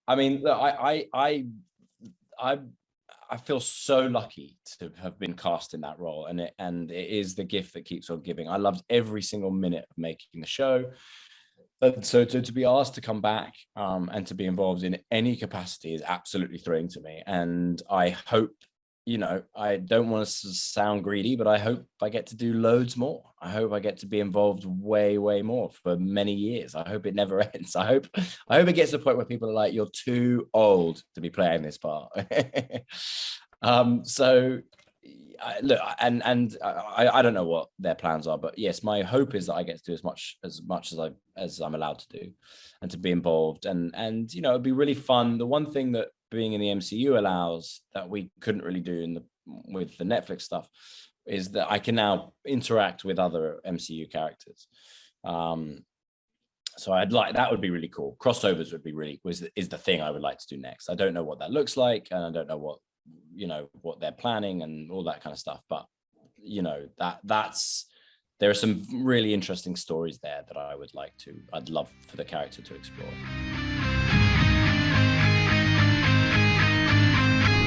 I mean, look, I I feel so lucky to have been cast in that role, and it is the gift that keeps on giving. I loved every single minute of making the show. And so to be asked to come back and to be involved in any capacity is absolutely thrilling to me. And I hope, I don't want to sound greedy, but I hope I get to do loads more. I hope I get to be involved way, way more for many years. I hope it never ends. I hope it gets to the point where people are like, you're too old to be playing this part. So look, and I don't know what their plans are, but yes, my hope is that I get to do as I'm allowed to do, and to be involved, and it'd be really fun. The one thing that being in the MCU allows that we couldn't really do with the Netflix stuff is that I can now interact with other MCU characters. So that would be really cool. Crossovers would be is the thing I would like to do next. I don't know what that looks like, and I don't know what they're planning and all that kind of stuff, but there are some really interesting stories there that I'd love for the character to explore.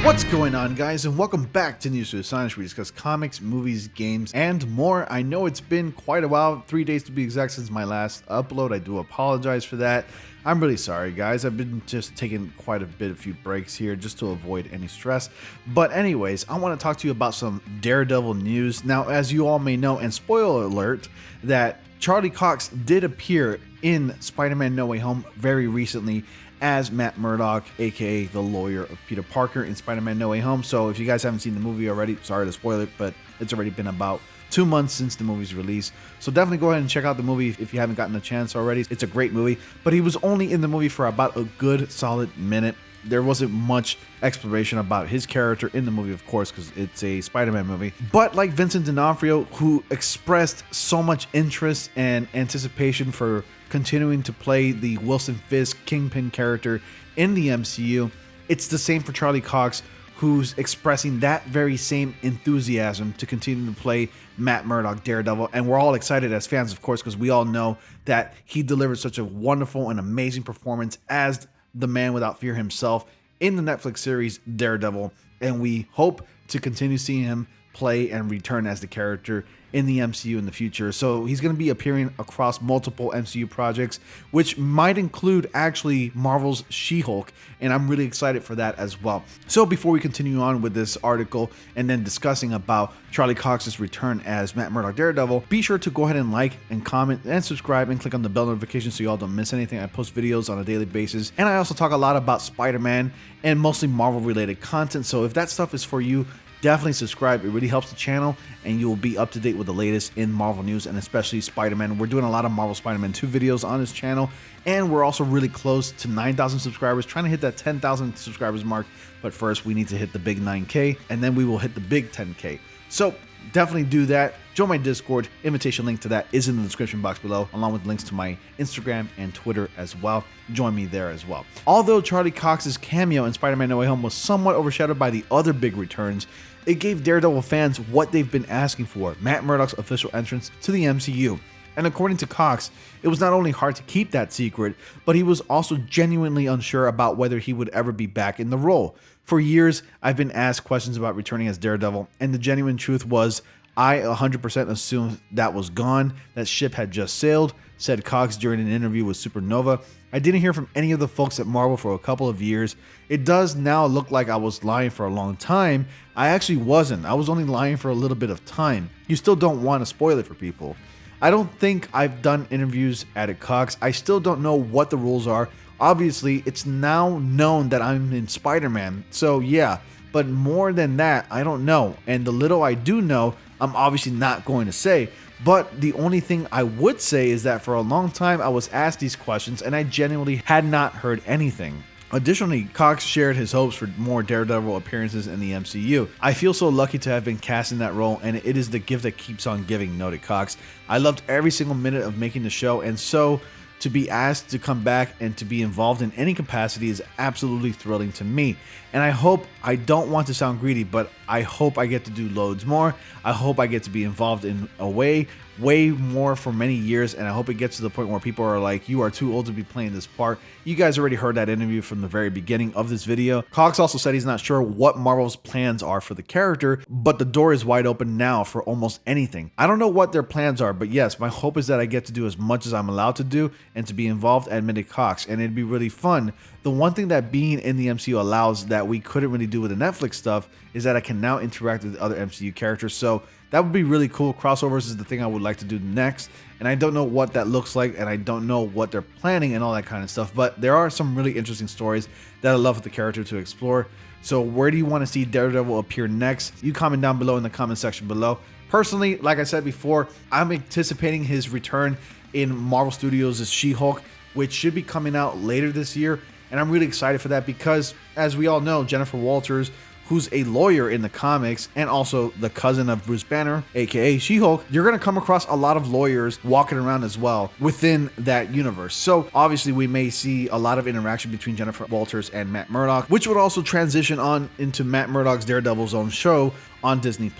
What's going on, guys, and welcome back to News with Assange, where we discuss comics, movies, games, and more. I know it's been quite a while, 3 days to be exact, since my last upload. I do apologize for that. I'm really sorry, guys. I've been just taking quite a few breaks here just to avoid any stress. But anyways, I want to talk to you about some Daredevil news. Now, as you all may know, and spoiler alert, that Charlie Cox did appear in Spider-Man No Way Home very recently as Matt Murdock, aka the lawyer of Peter Parker in Spider-Man No Way Home. So if you guys haven't seen the movie already, sorry to spoil it, but it's already been about 2 months since the movie's release. So definitely go ahead and check out the movie if you haven't gotten a chance already. It's a great movie, but he was only in the movie for about a good solid minute. There wasn't much exploration about his character in the movie, of course, because it's a Spider-Man movie. But like Vincent D'Onofrio, who expressed so much interest and anticipation for continuing to play the Wilson Fisk Kingpin character in the MCU, it's the same for Charlie Cox, who's expressing that very same enthusiasm to continue to play Matt Murdock, Daredevil. And we're all excited as fans, of course, because we all know that he delivered such a wonderful and amazing performance as the Man Without Fear himself in the Netflix series Daredevil. And we hope to continue seeing him play and return as the character in the MCU in the future. So he's going to be appearing across multiple MCU projects, which might include actually Marvel's She-Hulk, and I'm really excited for that as well. So before we continue on with this article and then discussing about Charlie Cox's return as Matt Murdock Daredevil, be sure to go ahead and like and comment and subscribe and click on the bell notification so y'all don't miss anything. I post videos on a daily basis, and I also talk a lot about Spider-Man and mostly Marvel related content. So if that stuff is for you, definitely subscribe. It really helps the channel, and you will be up to date with the latest in Marvel news, and especially Spider-Man. We're doing a lot of Marvel Spider-Man 2 videos on this channel, and we're also really close to 9,000 subscribers, trying to hit that 10,000 subscribers mark. But first, we need to hit the big 9K, and then we will hit the big 10K. So definitely do that. Join my Discord. Invitation link to that is in the description box below, along with links to my Instagram and Twitter as well. Join me there as well. Although Charlie Cox's cameo in Spider-Man No Way Home was somewhat overshadowed by the other big returns, it gave Daredevil fans what they've been asking for: Matt Murdock's official entrance to the MCU. And according to Cox, it was not only hard to keep that secret, but he was also genuinely unsure about whether he would ever be back in the role. For years, I've been asked questions about returning as Daredevil, and the genuine truth was, I 100% assumed that was gone, that ship had just sailed, said Cox during an interview with Supernova. I didn't hear from any of the folks at Marvel for a couple of years. It does now look like I was lying for a long time. I actually wasn't. I was only lying for a little bit of time. You still don't want to spoil it for people. I don't think I've done interviews at Cox. I still don't know what the rules are. Obviously, it's now known that I'm in Spider-Man, so yeah. But more than that, I don't know. And the little I do know, I'm obviously not going to say. But the only thing I would say is that for a long time I was asked these questions and I genuinely had not heard anything. Additionally, Cox shared his hopes for more Daredevil appearances in the MCU. I feel so lucky to have been cast in that role, and it is the gift that keeps on giving, noted Cox. I loved every single minute of making the show, and so to be asked to come back and to be involved in any capacity is absolutely thrilling to me. And I don't want to sound greedy, but I hope I get to do loads more. I hope I get to be involved in a way way more for many years, and I hope it gets to the point where people are like, you are too old to be playing this part. You guys already heard that interview from the very beginning of this video. Cox also said he's not sure what Marvel's plans are for the character, but the door is wide open now for almost anything. I don't know what their plans are, but yes, my hope is that I get to do as much as I'm allowed to do and to be involved, admitted Cox, and it'd be really fun. The one thing that being in the MCU allows that we couldn't really do with the Netflix stuff is that I can now interact with other MCU characters, so that would be really cool. Crossovers is the thing I would like to do next, and I don't know what that looks like, and I don't know what they're planning and all that kind of stuff, but there are some really interesting stories that I love with the character to explore. So where do you want to see Daredevil appear next? You comment down below in the comment section below. Personally, like I said before, I'm anticipating his return in Marvel Studios' She-Hulk, which should be coming out later this year, and I'm really excited for that because, as we all know, Jennifer Walters, who's a lawyer in the comics and also the cousin of Bruce Banner, aka She-Hulk, you're going to come across a lot of lawyers walking around as well within that universe. So obviously we may see a lot of interaction between Jennifer Walters and Matt Murdock, which would also transition on into Matt Murdock's Daredevil's own show on Disney+.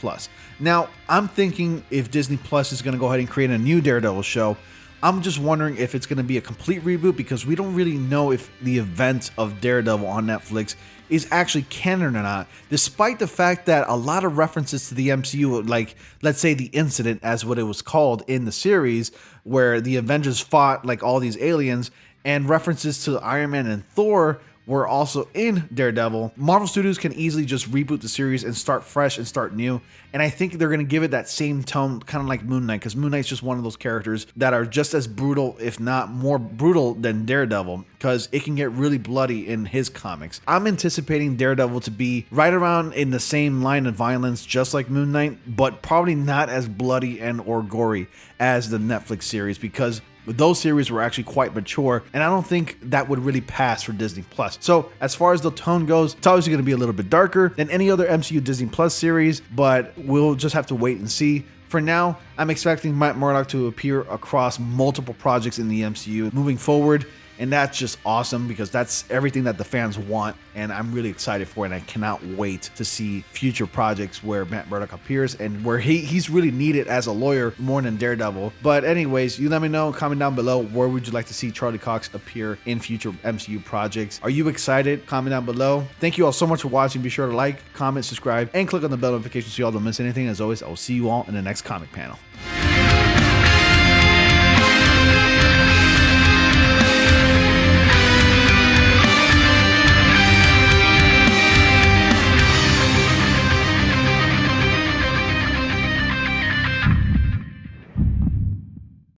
Now, I'm thinking if Disney Plus is going to go ahead and create a new Daredevil show, I'm just wondering if it's going to be a complete reboot, because we don't really know if the event of Daredevil on Netflix is actually canon or not, despite the fact that a lot of references to the MCU, like let's say the incident as what it was called in the series, where the Avengers fought like all these aliens, and references to Iron Man and Thor were also in Daredevil. Marvel Studios can easily just reboot the series and start fresh and start new. And I think they're going to give it that same tone, kind of like Moon Knight, because Moon Knight's just one of those characters that are just as brutal, if not more brutal than Daredevil, because it can get really bloody in his comics. I'm anticipating Daredevil to be right around in the same line of violence, just like Moon Knight, but probably not as bloody and or gory as the Netflix series, because those series were actually quite mature, and I don't think that would really pass for Disney Plus. So as far as the tone goes, it's obviously going to be a little bit darker than any other MCU Disney Plus series, but we'll just have to wait and see. For now, I'm expecting Matt Murdock to appear across multiple projects in the MCU moving forward, and that's just awesome because that's everything that the fans want, and I'm really excited for it, and I cannot wait to see future projects where Matt Murdock appears and where he's really needed as a lawyer more than Daredevil. But anyways, you let me know, comment down below, where would you like to see Charlie Cox appear in future MCU projects? Are you excited? Comment down below. Thank you all so much for watching. Be sure to like, comment, subscribe, and click on the bell notification so you all don't miss anything. As always, I will see you all in the next comic panel.